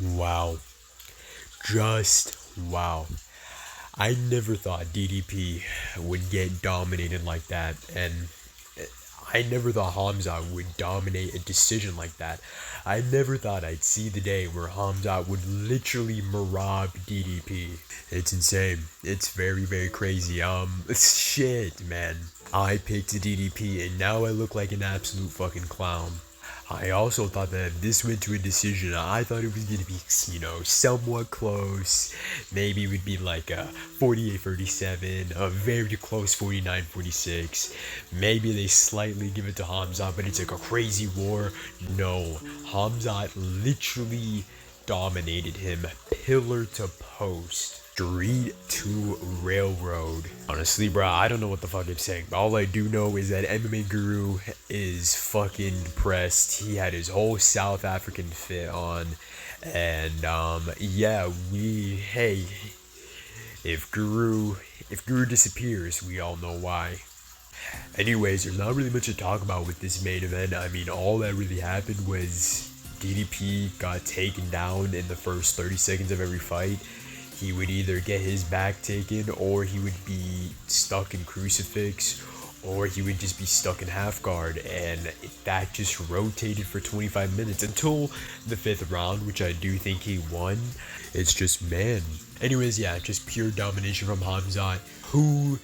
Wow. Just wow. I never thought DDP would get dominated like that, and I never thought Hamzat would dominate a decision like that. I never thought I'd see the day where Hamzat would literally marab DDP. It's insane. It's very, very crazy. Shit, man. I picked DDP, and now I look like an absolute fucking clown. I also thought that if this went to a decision, I thought it was going to be, somewhat close. Maybe it would be like a 48-37, a very close 49-46. Maybe they slightly give it to Hamzat, but it's like a crazy war. No, Hamzat literally dominated him pillar to post. Street to railroad. Honestly, bro, I don't know what the fuck I'm saying. All I do know is that MMA Guru is fucking depressed. He had his whole South African fit on. And, yeah, hey, if Guru disappears, we all know why. Anyways, there's not really much to talk about with this main event. I mean, all that really happened was DDP got taken down in the first 30 seconds of every fight. He would either get his back taken, or he would be stuck in crucifix, or he would just be stuck in half guard, and that just rotated for 25 minutes until the 5th round, which I do think he won. It's just, man. Anyways, yeah, just pure domination from Hamzat. Who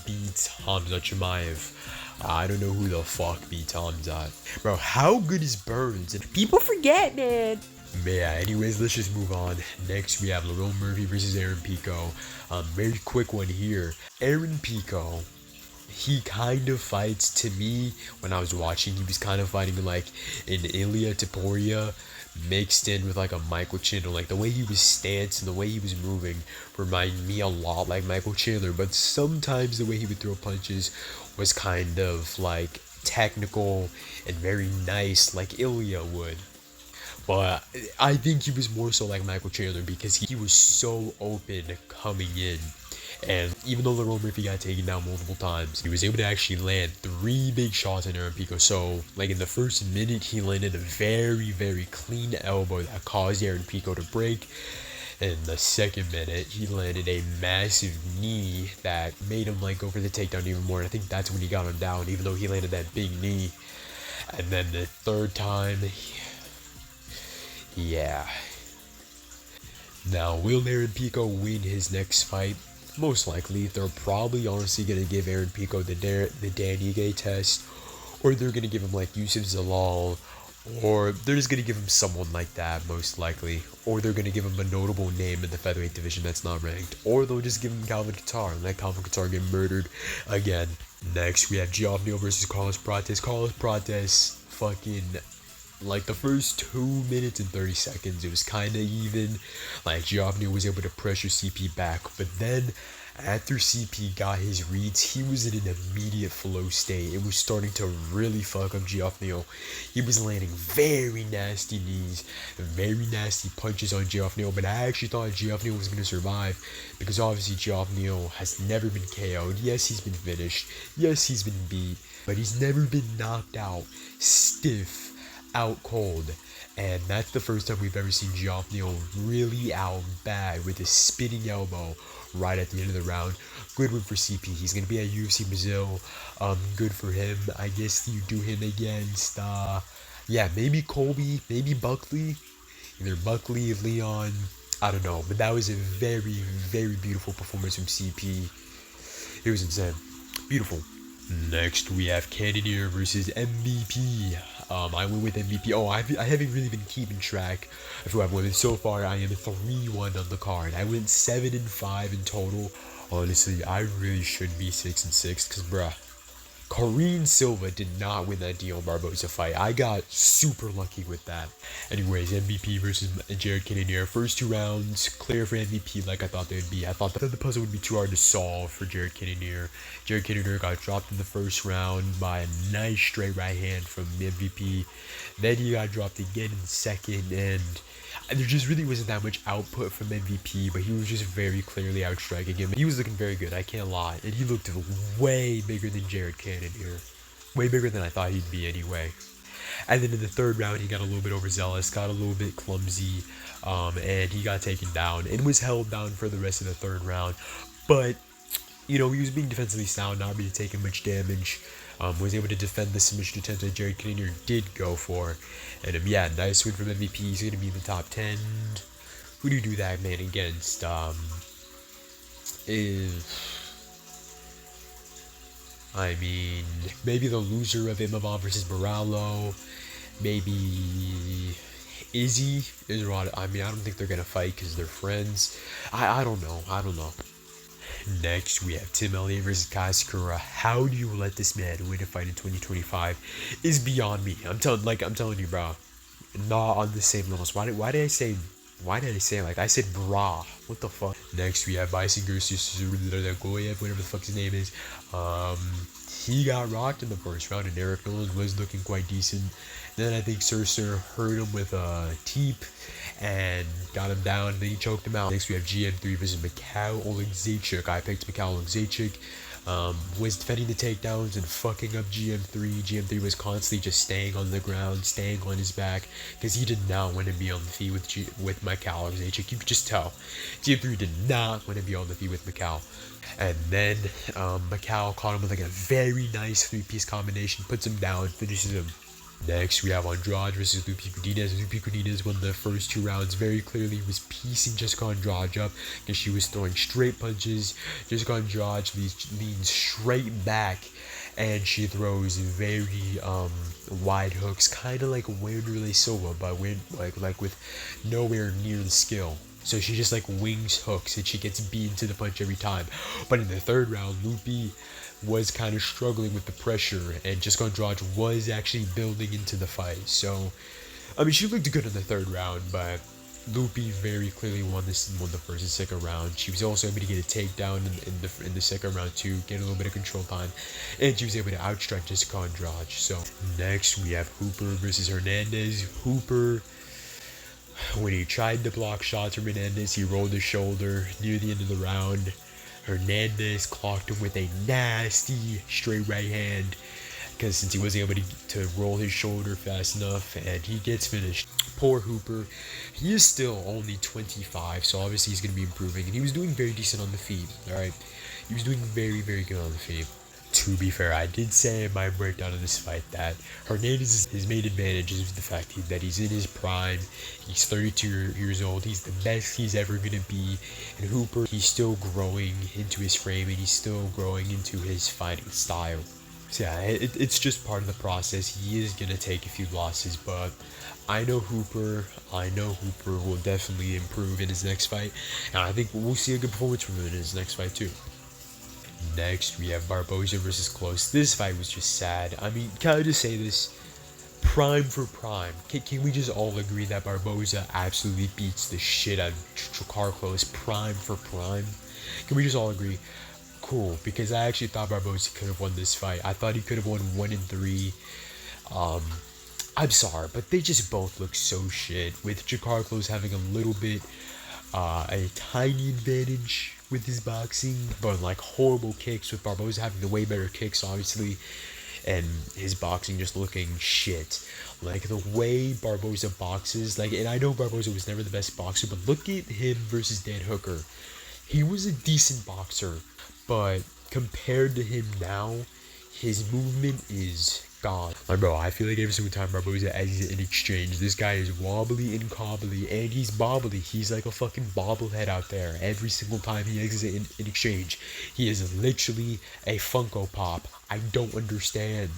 beats Hamzat Chimaev? I don't know who the fuck beats Hamzat. Bro, how good is Burns? People forget, man. But yeah, anyways, let's just move on. Next, we have Lerone Murphy versus Aaron Pico. Very quick one here. Aaron Pico, he kind of fights, to me, when I was watching, he was kind of fighting like an Ilya Taporia mixed in with like a Michael Chandler. Like the way he was stance and the way he was moving reminded me a lot like Michael Chandler, but sometimes the way he would throw punches was kind of like technical and very nice like Ilya would. But I think he was more so like Michael Chandler because he was so open coming in. And even though Lerone Murphy got taken down multiple times, he was able to actually land 3 big shots on Aaron Pico. So, like in the first minute, he landed a very, very clean elbow that caused Aaron Pico to break. And in the second minute, he landed a massive knee that made him like go for the takedown even more. And I think that's when he got him down, even though he landed that big knee. And then the third time, yeah. Now, will Aaron Pico win his next fight? Most likely. They're probably honestly going to give Aaron Pico the Dan Ige test, or they're going to give him like Yusuf Zalal, or they're just going to give him someone like that, most likely. Or they're going to give him a notable name in the featherweight division that's not ranked. Or they'll just give him Calvin Kattar and let Calvin Kattar get murdered again. Next, we have Joff versus Carlos Prates. Carlos Prates fucking, like the first 2 minutes and 30 seconds, it was kind of even. Like Joff was able to pressure CP back, but then after CP got his reads, he was in an immediate flow state. It was starting to really fuck up Joff. He was landing very nasty knees, very nasty punches on Joff, but I actually thought Joff was going to survive because obviously Joff has never been KO'd. Yes, he's been finished. Yes, he's been beat, but he's never been knocked out stiff, out cold. And that's the first time we've ever seen Joff really out bad with a spinning elbow right at the end of the round. Good win for CP. He's going to be at UFC Brazil. Good for him. I guess you do him against, maybe Colby, maybe Buckley. Either Buckley, Leon, I don't know. But that was a very, very beautiful performance from CP. It was insane. Beautiful. Next, we have Cannonier versus MVP. I went with MVP. I haven't really been keeping track of who I've won. So far, I am 3-1 on the card. I went 7-5 in total. Honestly, I really should be 6-6 because, bruh, Kareem Silva did not win that Dion Barbosa fight. I got super lucky with that. Anyways, MVP versus Jared Cannonier. First 2 rounds, clear for MVP like I thought they would be. I thought that the puzzle would be too hard to solve for Jared Cannonier. Jared Cannonier got dropped in the first round by a nice straight right hand from MVP. Then he got dropped again in the second, and there just really wasn't that much output from MVP, but he was just very clearly outstriking him. He was looking very good, I can't lie, and he looked way bigger than Jared Cannonier. Way bigger than I thought he'd be anyway. And then in the third round, he got a little bit overzealous, got a little bit clumsy, and he got taken down and was held down for the rest of the third round. But he was being defensively sound, not really taking much damage. Was able to defend the submission attempt that Cannonier did go for. And yeah, nice win from MVP. He's going to be in the top 10. Who do you do that man against? I mean, maybe the loser of Imavon versus Moralo. Maybe Izzy. I mean, I don't think they're going to fight because they're friends. I don't know. Next, we have Tim Elliott versus Kai Sakura. How do you let this man win a fight in 2025 is beyond me. I'm telling you, bro. Not on the same levels. Why did I say like I said brah? What the fuck? Next, we have Bison versus Goyev, whatever the fuck his name is. He got rocked in the first round, and Eryk Nolan was looking quite decent. Then I think Surser hurt him with a teep and got him down, and then he choked him out. Next, we have GM3 versus Mikhail Olegzaychuk. I picked Mikhail Olegzaychuk. Was defending the takedowns and fucking up GM3. GM3 was constantly just staying on the ground, staying on his back, because he did not want to be on the feet with Mikhail Olegzaychuk. You could just tell. GM3 did not want to be on the feet with Mikhail. And then Mikhail caught him with like a very nice three-piece combination, puts him down, finishes him. Next, we have Andrade versus Lupe Godinez. Lupe Godinez won the first 2 rounds very clearly, was piecing Jessica Andrade up because she was throwing straight punches. Jessica Andrade leans straight back, and she throws very wide hooks, kind of like Wanderlei Silva, but like with nowhere near the skill. So she just like wings hooks, and she gets beaten to the punch every time. But in the third round, Lupe was kind of struggling with the pressure, and Jessica Andrade was actually building into the fight. So, I mean, she looked good in the third round, but Lupe very clearly won the first and second round. She was also able to get a takedown in the second round too, get a little bit of control time, and she was able to outstrike Jessica Andrade. So next we have Hooper versus Hernandez. Hooper, when he tried to block shots from Hernandez, he rolled his shoulder near the end of the round. Hernandez clocked him with a nasty straight right hand, because since he wasn't able to roll his shoulder fast enough, and he gets finished. Poor Hooper. He is still only 25, so obviously he's going to be improving, and he was doing very decent on the feet. Alright, he was doing very, very good on the feet. To be fair, I did say in my breakdown of this fight that Hernandez, his main advantage is the fact that he's in his prime. He's 32 years old. He's the best he's ever going to be. And Hooper, he's still growing into his frame, and he's still growing into his fighting style. So yeah, it's just part of the process. He is going to take a few losses, but I know Hooper will definitely improve in his next fight. And I think we'll see a good performance from him in his next fight too. Next, we have Barbosa versus Clos. This fight was just sad. I mean, can I just say this? Prime for prime. Can we just all agree that Barbosa absolutely beats the shit out of Clos? Prime for prime. Can we just all agree? Cool, because I actually thought Barbosa could have won this fight. I thought he could have won 1-3. I'm sorry, but they just both look so shit. With Clos having a little bit, a tiny advantage with his boxing, but like horrible kicks, with Barbosa having the way better kicks, obviously, and his boxing just looking shit. Like the way Barbosa boxes, and I know Barbosa was never the best boxer, but look at him versus Dan Hooker. He was a decent boxer, but compared to him now, his movement is gone. Like, bro, I feel like every single time Barbosa exits an exchange, this guy is wobbly and cobbly, and he's bobbly. He's like a fucking bobblehead out there. Every single time he exits an exchange, he is literally a Funko Pop. I don't understand.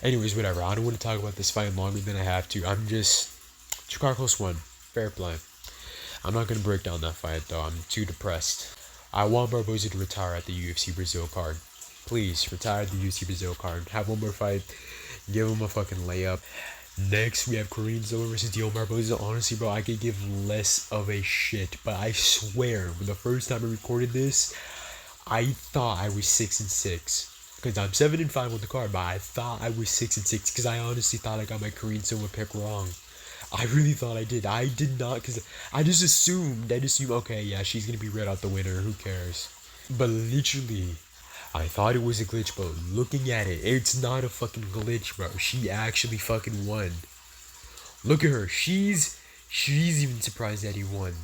Anyways, whatever. I don't want to talk about this fight longer than I have to. Clos won. Fair play. I'm not going to break down that fight, though. I'm too depressed. I want Barbosa to retire at the UFC Brazil card. Please, retire the UFC Brazil card. Have one more fight. Give him a fucking layup. Next, we have Zilla versus Dio Barbosa. Honestly, bro, I could give less of a shit. But I swear, the first time I recorded this, I thought I was 6-6. Because I'm 7-5 on the card, but I thought I was 6-6. Because I honestly thought I got my Zilla pick wrong. I really thought I did. I did not, because I just assumed, okay, yeah, she's going to be red out the winner. Who cares? But literally, I thought it was a glitch, but looking at it, it's not a fucking glitch, bro. She actually fucking won. Look at her. She's even surprised that he won.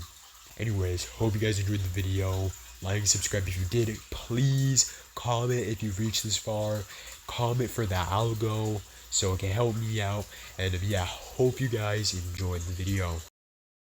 Anyways, hope you guys enjoyed the video. Like and subscribe if you did. Please comment if you've reached this far. Comment for the algo so it can help me out. And yeah, hope you guys enjoyed the video.